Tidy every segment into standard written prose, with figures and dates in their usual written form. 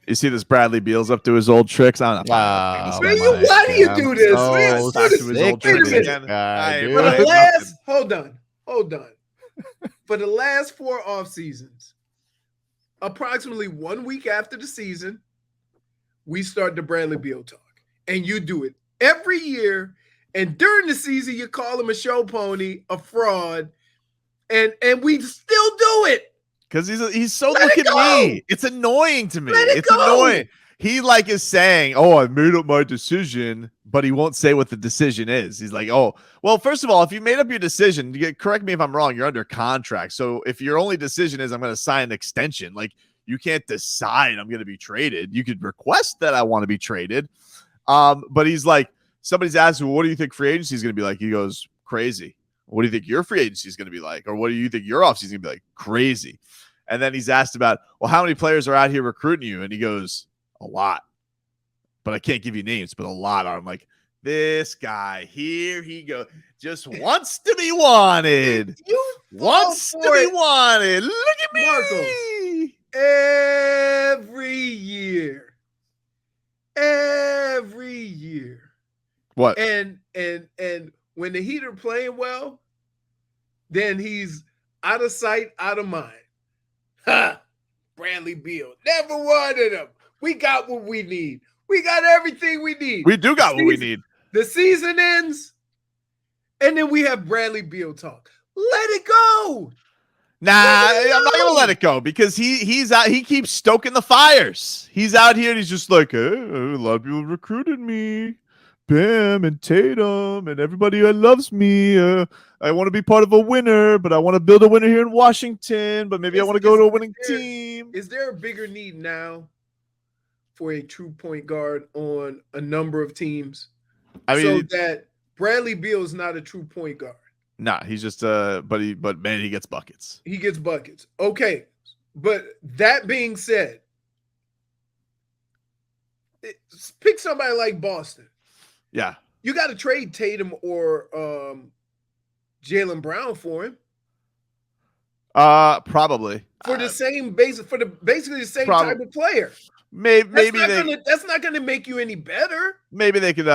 You see this Bradley Beal's up to his old tricks. I'm not. Why do you do this? So back to his old tricks again. For the last, hold on. For the last 4 off seasons, approximately 1 week after the season, we start the Bradley Beal talk, and you do it every year. And during the season, you call him a show pony, a fraud, and we still do it. Because he's so look at me. It's annoying to me. It's annoying. He is saying, "Oh, I made up my decision," but he won't say what the decision is. He's like, "Oh, well, first of all, if you made up your decision, correct me if I'm wrong. You're under contract. So if your only decision is I'm going to sign an extension, you can't decide I'm going to be traded. You could request that I want to be traded." But he's like, somebody's asking, "Well, what do you think free agency is going to be like?" He goes, "Crazy." What do you think your free agency is going to be like? Or what do you think your offseason is going to be like? Crazy. And then he's asked about, well, how many players are out here recruiting you? And he goes, a lot. But I can't give you names, but a lot are. I'm like, this guy, here he goes. Just wants to be wanted. Wants to be wanted. Look at me. Marcos, every year. What? And when the Heat are playing well, then he's out of sight, out of mind. Ha! Bradley Beal. Never wanted him. We got what we need. We got everything we need. We do got what we need. The season ends, and then we have Bradley Beal talk. Let it go. Nah, I'm not gonna let it go because he's out. He keeps stoking the fires. He's out here and he's just like, hey, a lot of people recruited me. Bam and Tatum and everybody that loves me. I want to be part of a winner, but I want to build a winner here in Washington. But maybe I want to go to a winning team. Is there a bigger need now for a true point guard on a number of teams? I mean, so that Bradley Beal is not a true point guard. Nah, he's just but man, he gets buckets. He gets buckets. Okay, but that being said, pick somebody like Boston. Yeah. You got to trade Tatum or Jaylen Brown for him. Probably. For the same basis, for basically the same type of player. Maybe that's not going to make you any better. Maybe they could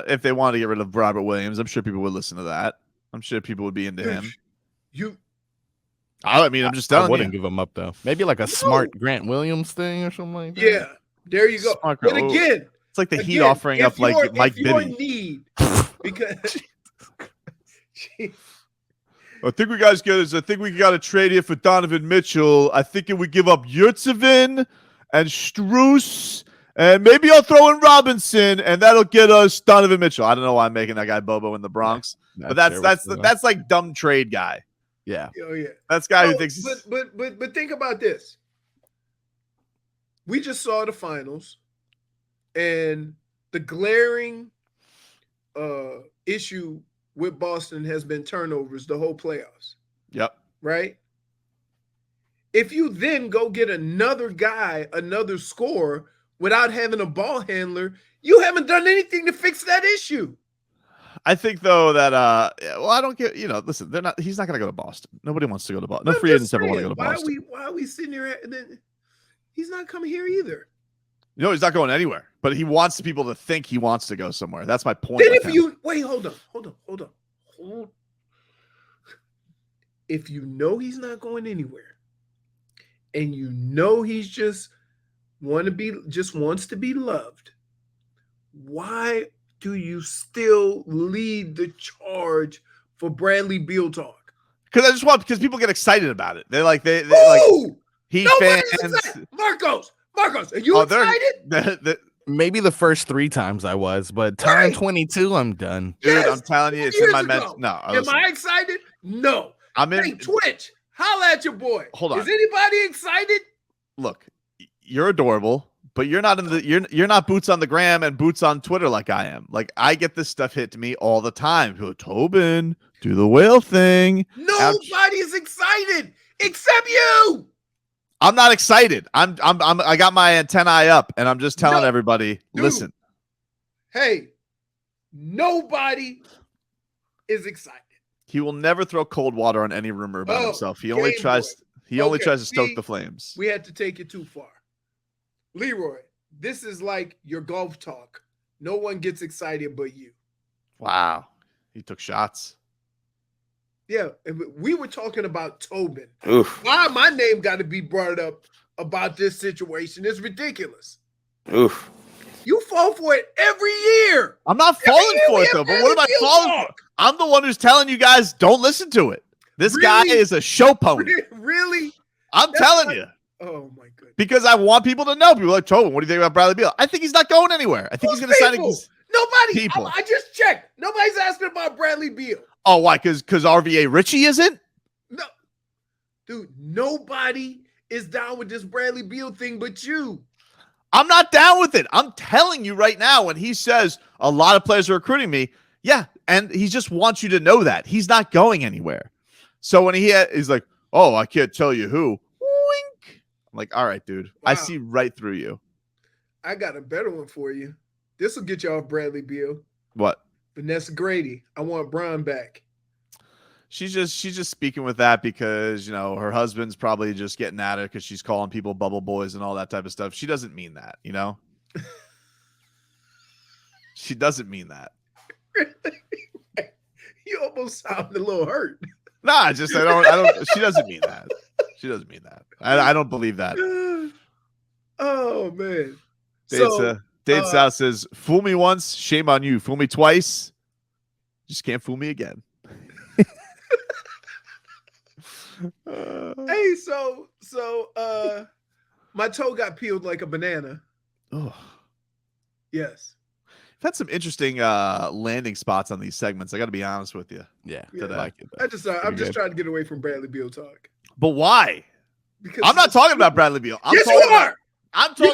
if they wanted to get rid of Robert Williams, I'm sure people would listen to that. I'm sure people would be into him. I'm just telling you. I wouldn't give him up though. Maybe like a smart Grant Williams thing or something like that. Yeah. There you go. Smart but again, it's like the Heat offering up like Mike Bibby. Need because I think we got to trade here for Donovan Mitchell. I think if we give up Yurtsevin and Strus, and maybe I'll throw in Robinson, and that'll get us Donovan Mitchell. I don't know why I'm making that guy Bobo in the Bronx, but that's like dumb trade guy. Yeah. Oh yeah. That's guy who thinks. But think about this. We just saw the finals, and the glaring issue with Boston has been turnovers the whole playoffs. Yep. Right? If you then go get another guy, another scorer, without having a ball handler, you haven't done anything to fix that issue. I think though that I don't get, listen, he's not going to go to Boston. Nobody wants to go to Boston. No free agents ever want to go to Boston. Why are we sitting here and then he's not coming here either? No, he's not going anywhere. But he wants people to think he wants to go somewhere. That's my point. Then hold on. If you know he's not going anywhere, and you know he's just wants to be loved, why do you still lead the charge for Bradley Beal talk? Because people get excited about it. They're like Heat fans. Marcos, are you excited? Maybe the first 3 times I was, but time 22, I'm done. Dude, I'm telling you, it's in my mental. No, am I excited? No. Hey, Twitch, holla at your boy. Hold on. Is anybody excited? Look, you're adorable, but you're not you're not boots on the gram and boots on Twitter like I am. Like I get this stuff hit to me all the time. People, Tobin, do the whale thing. Nobody's excited except you. I'm not excited. I got my antennae up, and I'm just telling everybody, listen. Hey, nobody is excited. He will never throw cold water on any rumor about himself. He only tries to stoke the flames. We had to take it too far. Leroy, this is like your golf talk. No one gets excited but you. Wow. He took shots. Yeah, we were talking about Tobin. Oof. Why my name got to be brought up about this situation? It's ridiculous. Oof. You fall for it every year. I'm not falling for it, though. But what am I falling for? I'm the one who's telling you guys don't listen to it. This guy is a show pony. Really? I'm telling you. Oh, my goodness. Because I want people to know. People are like, Tobin, what do you think about Bradley Beal? I think he's not going anywhere. I think he's going to sign against Nobody. people. I just checked. Nobody's asking about Bradley Beal. Oh, why? Because RVA Richie isn't? No. Dude, nobody is down with this Bradley Beal thing but you. I'm not down with it. I'm telling you right now, when he says a lot of players are recruiting me, yeah, and he just wants you to know that. He's not going anywhere. So when he's like, oh, I can't tell you who. Wink. I'm like, all right, dude. Wow. I see right through you. I got a better one for you. This will get you off Bradley Beal. What? Vanessa Grady. I want Brian back. She's just speaking with that because, you know, her husband's probably just getting at her because she's calling people bubble boys and all that type of stuff. She doesn't mean that, you know? She doesn't mean that. You almost sound a little hurt. Nah, I don't, she doesn't mean that. She doesn't mean that. I don't believe that. Oh, man. Dave South says, fool me once, shame on you. Fool me twice, just can't fool me again. Hey, so my toe got peeled like a banana. Oh, yes. I've had some interesting landing spots on these segments. I got to be honest with you. Yeah, today. I'm just trying to get away from Bradley Beal talk. But why? Because I'm not talking about Bradley Beal. I'm talking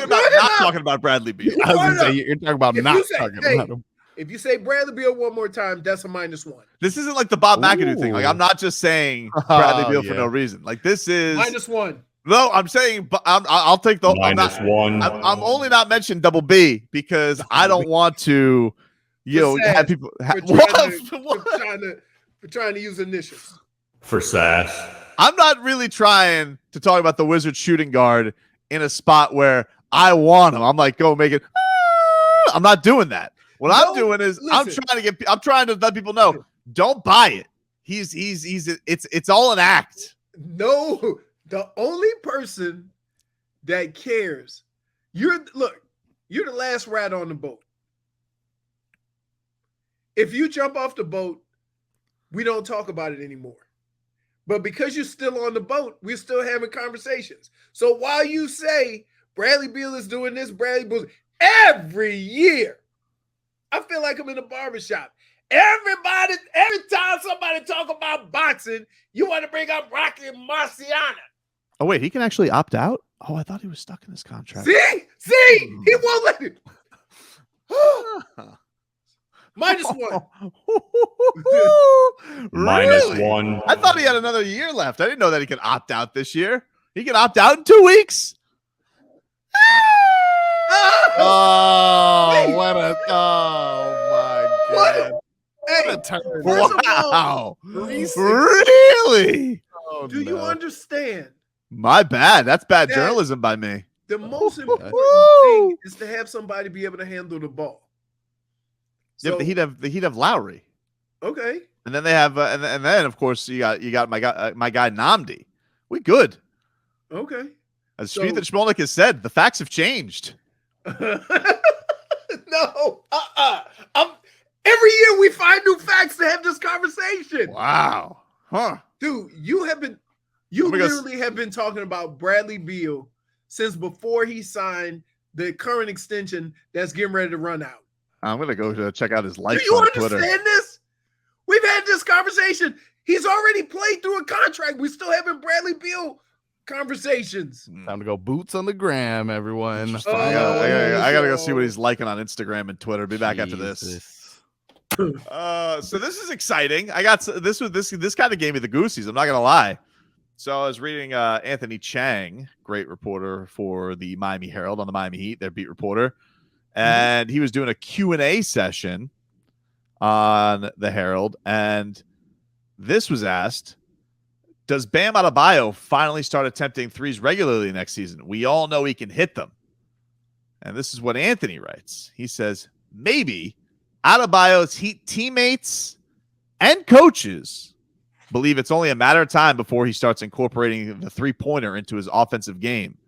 about not talking about Bradley Beal. I was going to say, you're talking about not talking about him. If you say Bradley Beal one more time, that's a -1. This isn't like the Bob McAdoo thing. Like, I'm not just saying Bradley Beal for no reason. Like, this is -1. No, I'm saying, but I'll take the -1. I'm only not mentioning double B because I don't want to, have people. We're trying to use initials for sass. I'm not really trying to talk about the Wizards shooting guard in a spot where I want him. I'm like, go make it. I'm not doing that. What I'm doing is I'm trying to let people know, don't buy it. It's all an act. No, the only person that cares, you're the last rat on the boat. If you jump off the boat, we don't talk about it anymore. But because you're still on the boat, we're still having conversations. So while you say Bradley Beal is doing this, Bradley Beal, every year, I feel like I'm in a barbershop. Every time somebody talk about boxing, you want to bring up Rocky Marciano. Oh, wait, he can actually opt out? Oh, I thought he was stuck in his contract. See? He won't let it. -1. -1. I thought he had another year left. I didn't know that he could opt out this year. He can opt out in 2 weeks. Oh, my God. Hey, wow. Really? Oh, do you understand? My bad. That's bad journalism by me. The most important thing is to have somebody be able to handle the ball. So, yeah, the Heat have Lowry. Okay. And then they have and then of course you got my guy Namdi. We good. Okay. As Street that Schmolnick has said, the facts have changed. No. Every year we find new facts to have this conversation. Wow. Huh. Dude, you literally have been talking about Bradley Beal since before he signed the current extension that's getting ready to run out. I'm going to go check out his likes on Twitter. Do you Twitter. understand this? We've had this conversation. He's already played through a contract. We're still having Bradley Beal conversations. Time to go boots on the gram, everyone. I gotta go see what he's liking on Instagram and Twitter. Be back after this. So this is exciting. I got this kind of gave me the goosies. I'm not gonna lie. So I was reading Anthony Chang, great reporter for the Miami Herald on the Miami Heat, their beat reporter, and he was doing a Q&A session on the Herald, and this was asked: does Bam Adebayo finally start attempting threes regularly next season? We all know he can hit them. And this is what Anthony writes. He says, maybe Adebayo's Heat teammates and coaches believe it's only a matter of time before he starts incorporating the three-pointer into his offensive game.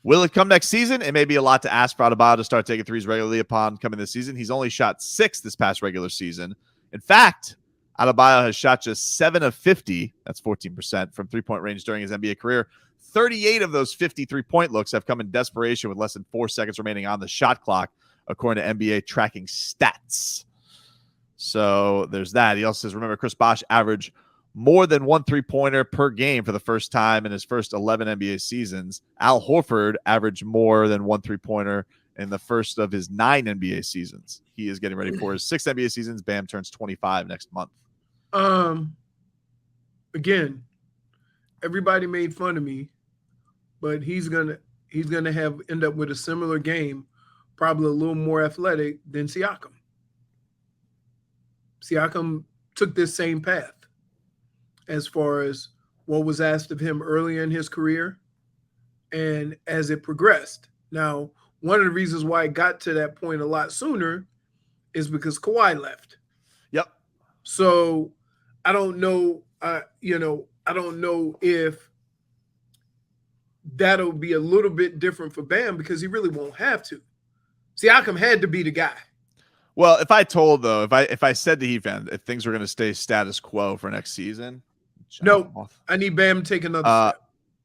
Will it come next season? It may be a lot to ask for Adebayo to start taking threes regularly upon coming this season. He's only shot 6 this past regular season. In fact, Adebayo has shot just 7 of 50, that's 14%, from three-point range during his NBA career. 38 of those 53-point looks have come in desperation with less than 4 seconds remaining on the shot clock, according to NBA tracking stats. So there's that. He also says, remember, Chris Bosh averaged more than 1 3-pointer per game for the first time in his first 11 NBA seasons. Al Horford averaged more than 1 3-pointer in the first of his 9 NBA seasons. He is getting ready for his 6th NBA seasons. Bam turns 25 next month. Again, everybody made fun of me, but he's gonna end up with a similar game, probably a little more athletic than Siakam. Siakam took this same path as far as what was asked of him early in his career and as it progressed. Now, one of the reasons why it got to that point a lot sooner is because Kawhi left. Yep. So I don't know, I don't know if that'll be a little bit different for Bam because he really won't have to. Siakam had to be the guy. Well, if I said to Heat fans, if things were going to stay status quo for next season, no, I need Bam to take another step.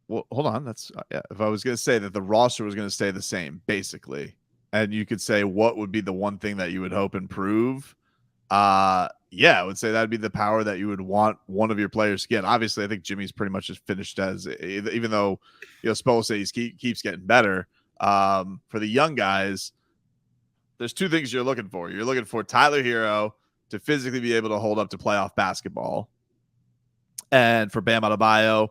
Well, hold on. That's if I was going to say that the roster was going to stay the same, basically, and you could say what would be the one thing that you would hope improve. I would say that'd be the power that you would want one of your players to get. Obviously, I think Jimmy's pretty much just finished as, even though Spo says he keeps getting better. For the young guys, there's 2 things you're looking for. You're looking for Tyler Hero to physically be able to hold up to playoff basketball, and for Bam Adebayo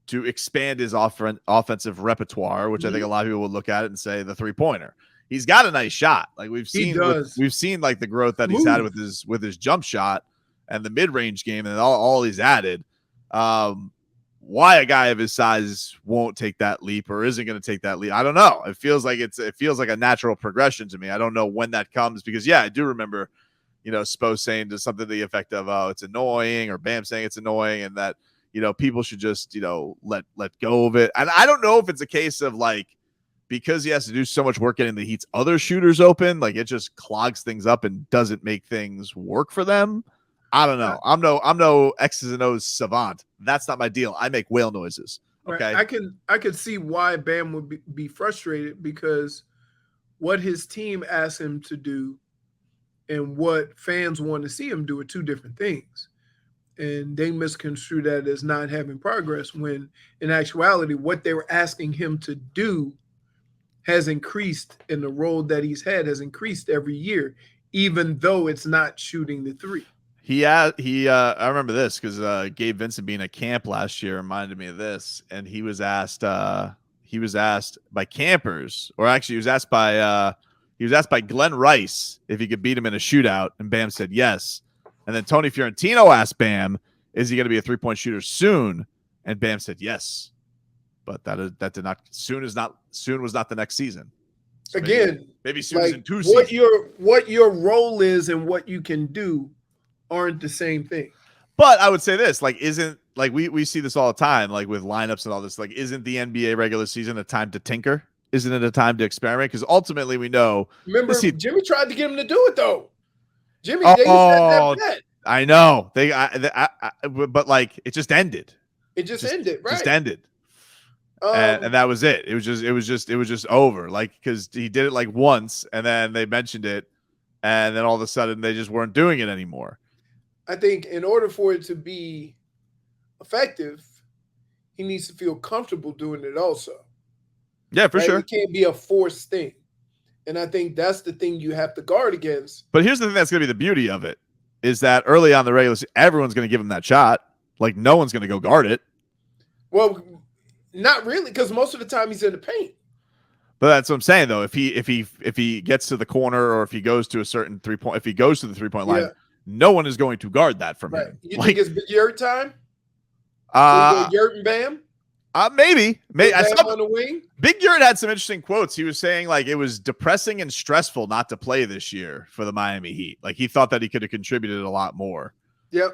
to expand his offensive repertoire, which I think a lot of people would look at it and say the 3-pointer. He's got a nice shot. Like we've seen like the growth that he's had with his jump shot and the mid-range game and all he's added. Why a guy of his size won't take that leap or isn't going to take that leap, I don't know. It feels like a natural progression to me. I don't know when that comes because I do remember, Spo saying to something to the effect of, "Oh, it's annoying," or Bam saying it's annoying, and that people should just let go of it. And I don't know if it's a case of like, because he has to do so much work getting the Heat's other shooters open, like it just clogs things up and doesn't make things work for them. I don't know. I'm no X's and O's savant. That's not my deal. I make whale noises. Okay. Right. I could see why Bam would be frustrated because what his team asked him to do and what fans want to see him do are 2 different things. And they misconstrue that as not having progress when in actuality, what they were asking him to do has increased, and the role that he's had has increased every year, even though it's not shooting the 3. I remember this because Gabe Vincent being at camp last year reminded me of this, and he was asked by campers, or actually he was asked by Glenn Rice if he could beat him in a shootout, and Bam said yes. And then Tony Fiorentino asked Bam, "Is he going to be a 3-point shooter soon?" And Bam said yes. But that did not. Soon was not the next season. So again, maybe soon is in 2 seasons. What your role is and what you can do aren't the same thing. But I would say this, like, isn't like we see this all the time, like with lineups and all this. Like, isn't the NBA regular season a time to tinker? Isn't it a time to experiment? Because ultimately, we know. Remember, Jimmy tried to get him to do it though. Jimmy, they said that bet. I know but like it just ended. It just ended, right? Just ended. And that was it. It was just over. Like, because he did it like once, and then they mentioned it, and then all of a sudden they just weren't doing it anymore. I think in order for it to be effective, he needs to feel comfortable doing it also. Yeah, for sure. It can't be a forced thing. And I think that's the thing you have to guard against. But here's the thing that's going to be the beauty of it, is that early on the regular season, everyone's going to give him that shot. Like, no one's going to go guard it. Well, not really, because most of the time he's in the paint. But that's what I'm saying, though. If he gets to the corner, or if he goes to a certain 3-point, if he goes to the 3-point line, no one is going to guard that from him. You think it's Yurt time? Yurt and Bam? Maybe. I Bam saw on the wing. Big Yurt had some interesting quotes. He was saying like it was depressing and stressful not to play this year for the Miami Heat. Like he thought that he could have contributed a lot more. Yep.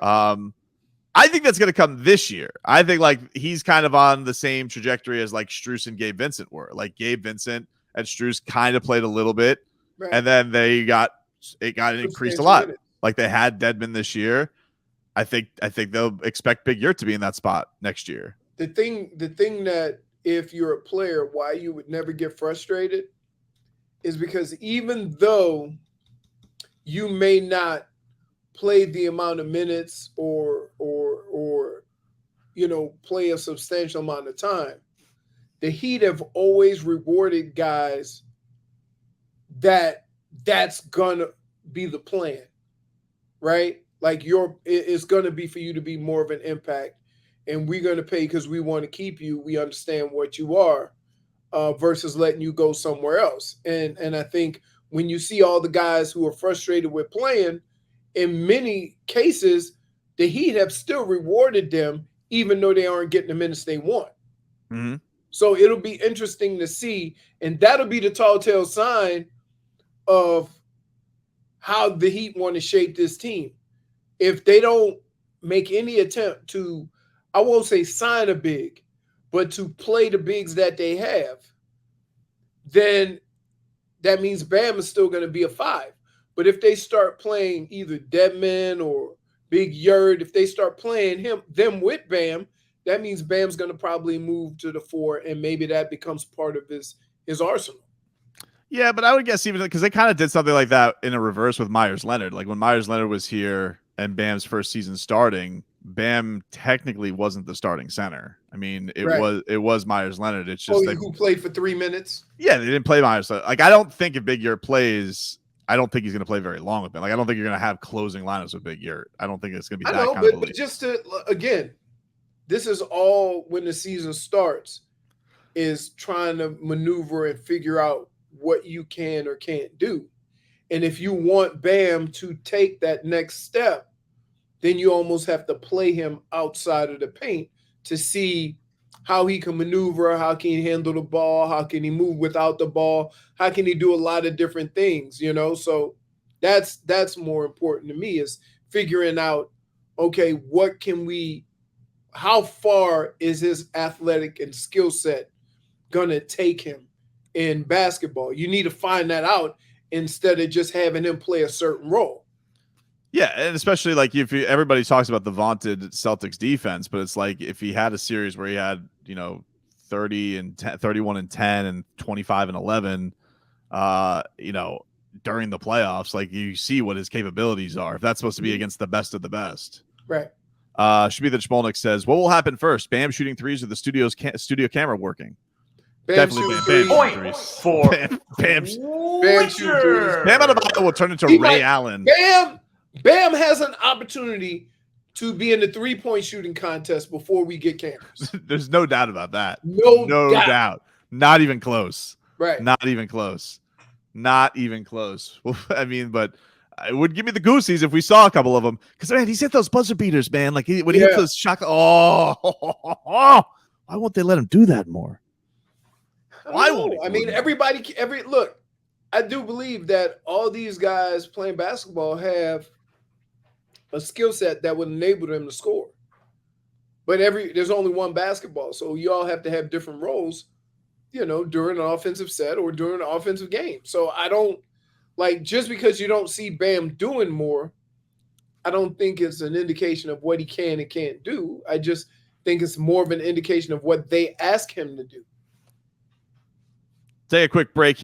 I think that's going to come this year. I think like he's kind of on the same trajectory as like Strus and Gabe Vincent were. Like Gabe Vincent and Strus kind of played a little bit, Right. and then it got increased a lot. Like they had Dedmon this year. I think they'll expect Big Yurt to be in that spot next year. The thing that if you're a player, why you would never get frustrated is because even though you may not play the amount of minutes or play a substantial amount of time, the Heat have always rewarded guys that's gonna be the plan, right? Like it's gonna be for you to be more of an impact, and we're gonna pay because we want to keep you. We understand what you are, versus letting you go somewhere else. And I think when you see all the guys who are frustrated with playing, in many cases, the Heat have still rewarded them, even though they aren't getting the minutes they want. Mm-hmm. So it'll be interesting to see, and that'll be the telltale sign of how the Heat want to shape this team. If they don't make any attempt to, I won't say sign a big, but to play the bigs that they have, then that means Bam is still going to be a 5. But if they start playing either Dedmon or Big Yurt, if they start playing them with Bam, that means Bam's going to probably move to the 4, and maybe that becomes part of his arsenal. Yeah, but I would guess even because they kind of did something like that in a reverse with Myers Leonard. Like when Myers Leonard was here and Bam's first season starting, Bam technically wasn't the starting center. I mean, it was Myers Leonard. It's just who played for 3 minutes. Yeah, they didn't play Myers. Like I don't think if Big Yurt plays, I don't think he's going to play very long with him. Like I don't think you're going to have closing lineups with Big Yurt. I don't think it's going to be that kind of. But just to again, this is all when the season starts, is trying to maneuver and figure out what you can or can't do. And if you want Bam to take that next step, then you almost have to play him outside of the paint to see how he can maneuver, how can he handle the ball, how can he move without the ball, how can he do a lot of different things, So that's more important to me, is figuring out, okay, how far is his athletic and skill set going to take him in basketball? You need to find that out instead of just having him play a certain role. Yeah, and especially like everybody talks about the vaunted Celtics defense, but it's like if he had a series where he had 30 and 10, 31 and 10 and 25 and 11, during the playoffs, like you see what his capabilities are. If that's supposed to be against the best of the best, right? Shmita Shmolnik says, "What will happen first? Bam shooting threes or the studio camera working?" Bam Definitely Bam shooting threes. Bam shooting threes. Bam Adebayo will turn into Ray Allen. Bam has an opportunity to be in the 3-point shooting contest before we get cameras. There's no doubt about that. No doubt. Not even close. Right. Not even close. Well, I mean, but it would give me the goosies if we saw a couple of them. Because, man, he's hit those buzzer beaters, man. Like when he hits those shot. Oh, why won't they let him do that more? Why won't he? I mean, look, I do believe that all these guys playing basketball have a skill set that would enable them to score. But there's only one basketball, so you all have to have different roles, during an offensive set or during an offensive game. So I don't just because you don't see Bam doing more, I don't think it's an indication of what he can and can't do. I just think it's more of an indication of what they ask him to do. Take a quick break.